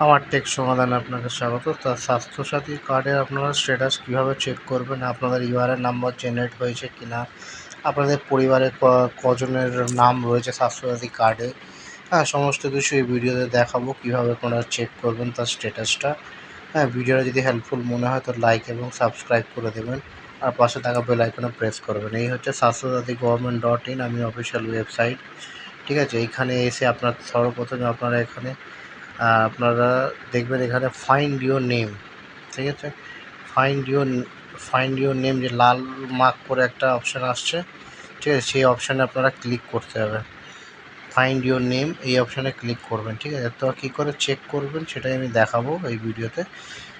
আমার টেক সমাধানে আপনাকে স্বাগত। তা স্বাস্থ্যসাথী কার্ডে আপনারা স্ট্যাটাস কীভাবে চেক করবেন, আপনাদের ইউআরএন নাম্বার জেনারেট হয়েছে কি না, আপনাদের পরিবারে কজনের নাম রয়েছে স্বাস্থ্যসাথী কার্ডে, হ্যাঁ, সমস্ত কিছু এই ভিডিওতে দেখাবো কীভাবে আপনারা চেক করবেন তার স্ট্যাটাসটা। হ্যাঁ, ভিডিওটা যদি হেল্পফুল মনে হয় তো লাইক এবং সাবস্ক্রাইব করে দেবেন, আর পাশে থাকা বেল আইকনে প্রেস করবেন। এই হচ্ছে স্বাস্থ্যসাথী গভর্নমেন্ট.in, আমি অফিসিয়াল ওয়েবসাইট। ঠিক আছে, এইখানে এসে আপনার সর্বপ্রথমে আপনারা এখানে আপনারা দেখবেন এখানে ফাইন্ড ইউর নেম। ঠিক আছে, ফাইন্ড ইউর নেম যে লাল মার্ক করে একটা অপশান আসছে, ঠিক আছে, সেই অপশানে আপনারা ক্লিক করতে হবে। ফাইন্ড ইউর নেম এই অপশানে ক্লিক করবেন। ঠিক আছে, তো কী করে চেক করবেন সেটাই আমি দেখাবো এই ভিডিওতে।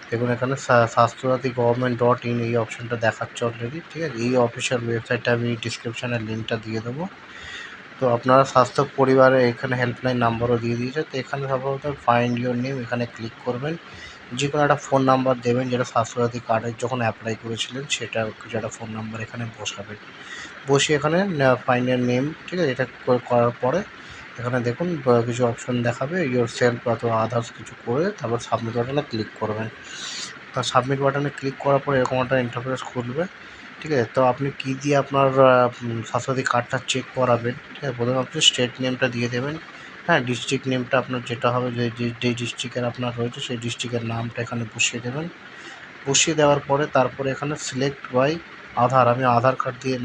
দেখুন এখানে স্বাস্থ্যসাথী গভর্নমেন্ট.in এই অপশানটা দেখাচ্ছে অলরেডি। ঠিক আছে, এই অফিসিয়াল ওয়েবসাইটটা আমি ডিসক্রিপশানের লিঙ্কটা দিয়ে দেবো। তো আপনারা স্বাস্থ্য পরিবারে এখানে হেল্পলাইন নাম্বারও দিয়ে দিয়েছে। তো এখানে সম্ভবত ফাইন্ড ইউর নেম এখানে ক্লিক করবেন। যে কোনো একটা ফোন নাম্বার দেবেন যেটা স্বাস্থ্যসাথী কার্ডের যখন অ্যাপ্লাই করেছিলেন সেটা কিছু একটা ফোন নাম্বার এখানে বসাবেন। বসিয়ে এখানে ফাইন্ড ইউর নেম, ঠিক আছে, এটা করার পরে এখানে দেখুন কিছু অপশন দেখাবে, ইউর সেলফ অথবা আদার্স কিছু করে তারপর সাবমিট বাটনে ক্লিক করবেন। তা সাবমিট বাটনে ক্লিক করার পরে এরকম একটা ইন্টারফেস খুলবে। ঠিক আছে, তো আপনি কী দিয়ে আপনার স্বাস্থ্যসাথী কার্ডটা চেক করাবেন, ঠিক আছে, প্রথমে আপনি স্টেট নেমটা দিয়ে দেবেন। হ্যাঁ, ডিস্ট্রিক্ট নেমটা আপনার যেটা হবে, যে ডিস্ট্রিক্টের আপনার রয়েছে সেই ডিস্ট্রিক্টের নামটা এখানে বসিয়ে দেবেন। বসিয়ে দেওয়ার পরে তারপরে এখানে সিলেক্ট বাই আধার, আমি আধার কার্ড দিয়ে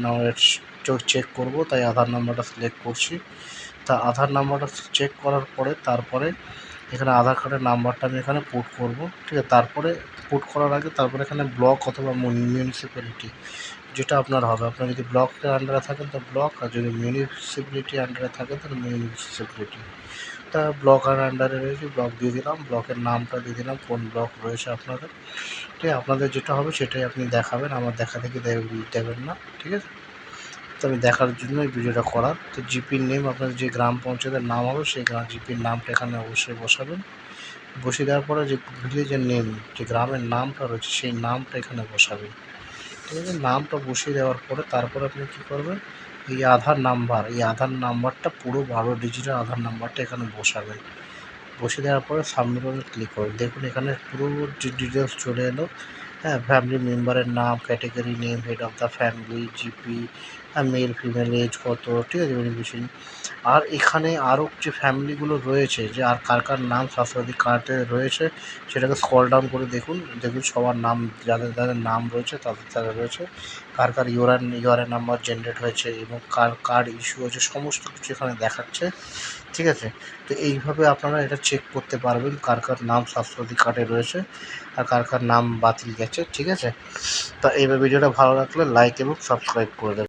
চেক করব, তাই আধার নাম্বারটা সিলেক্ট করছি। তা আধার নাম্বারটা চেক করার পরে তারপরে এখানে আধার কার্ডের নাম্বারটা আমি এখানে পুট করব। ঠিক আছে, তারপরে পুট করার আগে তারপরে এখানে ব্লক অথবা মিউনিসিপ্যালিটি যেটা আপনার হবে, আপনার যদি ব্লকের আন্ডারে থাকেন তো ব্লক, আর যদি মিউনিসিপ্যালিটি আন্ডারে থাকেন তাহলে মিউনিসিপ্যালিটি। তা ব্লক আর আন্ডারে রয়েছে, ব্লক দিয়ে দিলাম, ব্লকের নামটা দিয়ে দিলাম, কোন ব্লক রয়েছে আপনাদের। ঠিক আছে, আপনাদের যেটা হবে সেটাই আপনি দেখাবেন, আমার দেখা দেখি দেবেন না। ঠিক আছে, তো আমি দেখার জন্য এই ভিডিওটা করার। তো জিপির নেম আপনাদের যে গ্রাম পঞ্চায়েতের নাম হবে সেই জিপির নামটা এখানে অবশ্যই বসাবেন। বসিয়ে দেওয়ার পরে যে ভিলেজের নেম, যে গ্রামের নামটা রয়েছে সেই নামটা এখানে বসাবেন। ঠিক আছে, নামটা বসিয়ে দেওয়ার পরে তারপরে আপনি কী করবেন, এই আধার নাম্বারটা পুরো 12 ডিজিটের আধার নাম্বারটা এখানে বসাবেন। বসিয়ে দেওয়ার পরে সাবমিট বাটনে ক্লিক করবেন। দেখুন এখানে পুরো ডিটেলস চলে এলো। হ্যাঁ, ফ্যামিলি মেম্বারের নাম, category name, head of the family, GP, male female, age কত, ঠিক আছে, বেনিফিশিয়ারি। আর এখানে আরও যে ফ্যামিলিগুলো রয়েছে, যে আর কার কার নাম স্বাস্থ্যসাথী কার্ডে রয়েছে সেটাকে স্ক্রল ডাউন করে দেখুন। দেখুন সবার নাম, যাদের যাদের নাম রয়েছে তাদের রয়েছে, কার কার ইউআরএন নাম্বার জেনারেট হয়েছে এবং কার কার্ড ইস্যু হয়েছে, সমস্ত কিছু এখানে দেখাচ্ছে। ঠিক আছে, তো এইভাবে আপনারা এটা চেক করতে পারবেন কার কার নাম স্বাস্থ্যসাথী কার্ডে রয়েছে আর কার কার নাম বাতিল গেছে। ঠিক আছে, তা এইভাবে ভিডিওটা ভালো লাগলে লাইক এবং সাবস্ক্রাইব করে দেবেন।